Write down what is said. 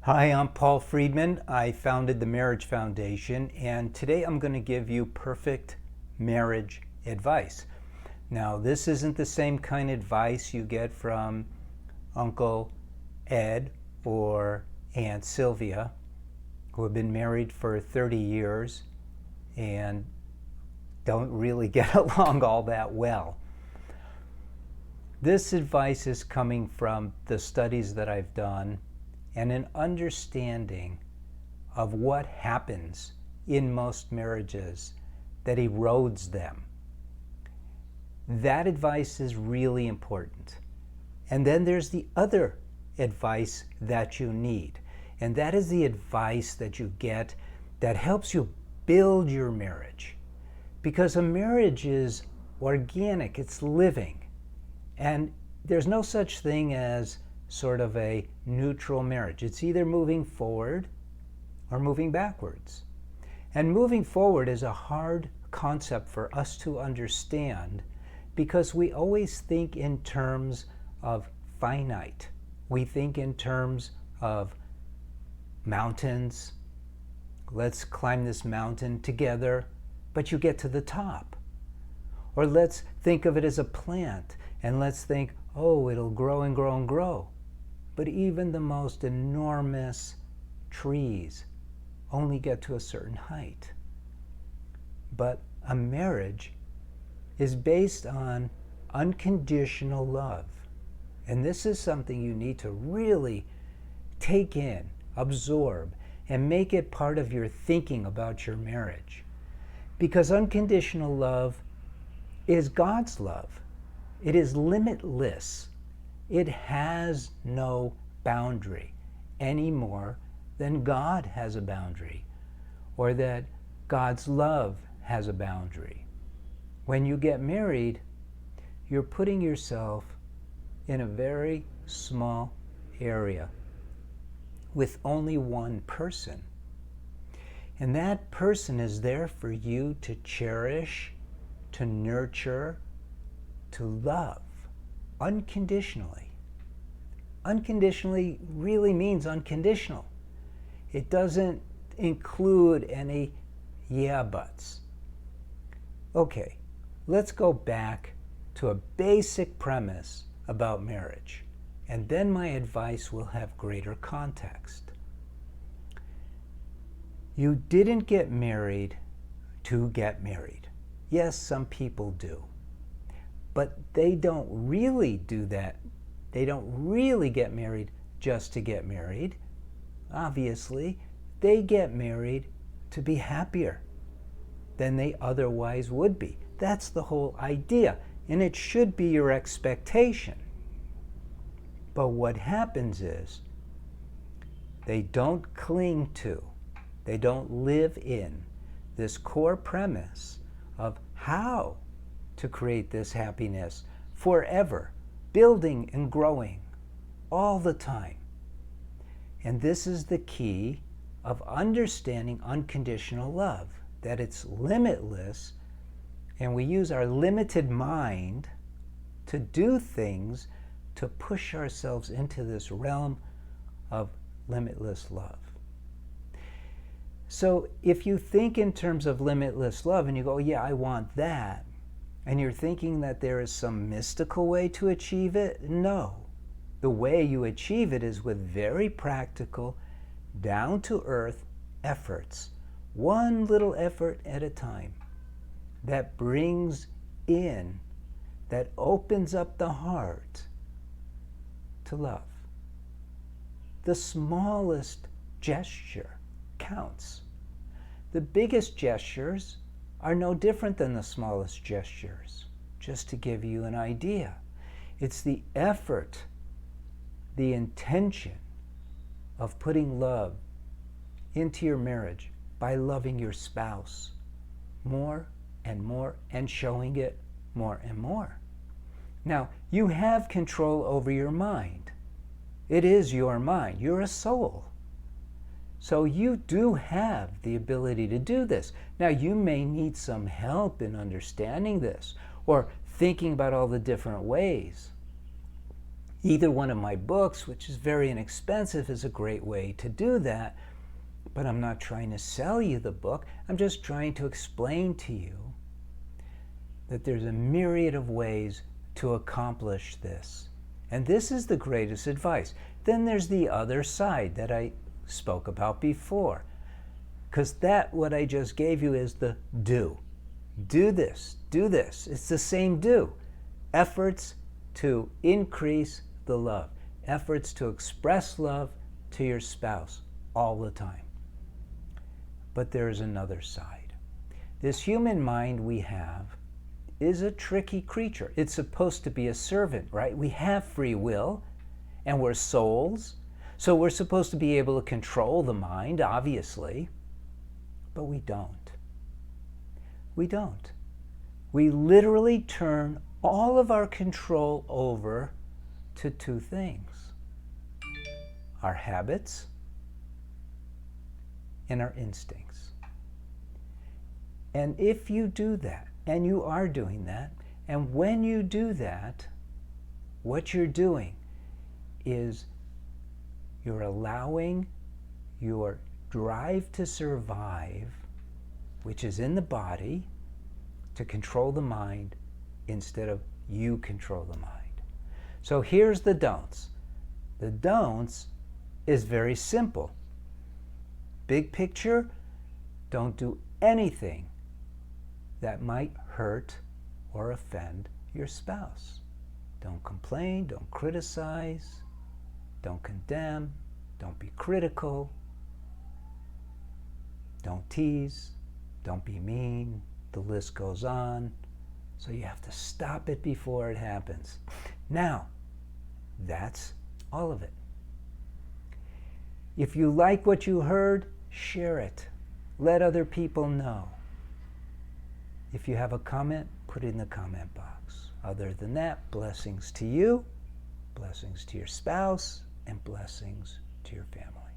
Hi, I'm Paul Friedman. I founded the Marriage Foundation, and today I'm going to give you perfect marriage advice. Now, this isn't the same kind of advice you get from Uncle Ed or Aunt Sylvia, who have been married for 30 years and don't really get along all that well. This advice is coming from the studies that I've done and an understanding of what happens in most marriages that erodes them. That advice is really important. And then there's the other advice that you need, and that is the advice that you get that helps you build your marriage. Because a marriage is organic, it's living, and there's no such thing as sort of a neutral marriage. It's either moving forward or moving backwards. And moving forward is a hard concept for us to understand because we always think in terms of finite. We think in terms of mountains. Let's climb this mountain together, but you get to the top. Or let's think of it as a plant, and let's think, oh, it'll grow and grow and grow. But even the most enormous trees only get to a certain height. But a marriage is based on unconditional love. And this is something you need to really take in, absorb, and make it part of your thinking about your marriage. Because unconditional love is God's love. It is limitless. It has no boundary any more than God has a boundary, or that God's love has a boundary. When you get married, you're putting yourself in a very small area with only one person. And that person is there for you to cherish, to nurture, to love unconditionally. Unconditionally really means unconditional. It doesn't include any yeah buts. Okay, let's go back to a basic premise about marriage, and then my advice will have greater context. You didn't get married to get married. Yes, some people do. But they don't really do that. They don't really get married just to get married. Obviously, they get married to be happier than they otherwise would be. That's the whole idea, and it should be your expectation. But what happens is they don't cling to, they don't live in this core premise of how to create this happiness forever, building and growing all the time. And this is the key of understanding unconditional love, that it's limitless, and we use our limited mind to do things to push ourselves into this realm of limitless love. So if you think in terms of limitless love and you go, yeah, I want that, and you're thinking that there is some mystical way to achieve it, no. The way you achieve it is with very practical, down-to-earth efforts, one little effort at a time, that brings in, that opens up the heart to love. The smallest gesture counts. The biggest gestures are no different than the smallest gestures, just to give you an idea. It's the effort, the intention of putting love into your marriage by loving your spouse more and more and showing it more and more. Now, you have control over your mind. It is your mind. You're a soul. So you do have the ability to do this. Now, you may need some help in understanding this or thinking about all the different ways. Either one of my books, which is very inexpensive, is a great way to do that. But I'm not trying to sell you the book. I'm just trying to explain to you that there's a myriad of ways to accomplish this. And this is the greatest advice. Then there's the other side that I spoke about before. Because that, what I just gave you, is the do. Do this, do this. It's the same do. Efforts to increase the love. Efforts to express love to your spouse all the time. But there's another side. This human mind we have is a tricky creature. It's supposed to be a servant, right? We have free will, and we're souls, so we're supposed to be able to control the mind, obviously, but we don't. We don't. We literally turn all of our control over to two things: our habits and our instincts. And if you do that, and you are doing that, and when you do that, what you're doing is you're allowing your drive to survive, which is in the body, to control the mind instead of you control the mind. So here's the don'ts. The don'ts is very simple. Big picture, don't do anything that might hurt or offend your spouse. Don't complain, don't criticize, don't condemn, don't be critical, don't tease, don't be mean. The list goes on. So you have to stop it before it happens. Now, that's all of it. If you like what you heard, share it. Let other people know. If you have a comment, put it in the comment box. Other than that, blessings to you, blessings to your spouse, and blessings to your family.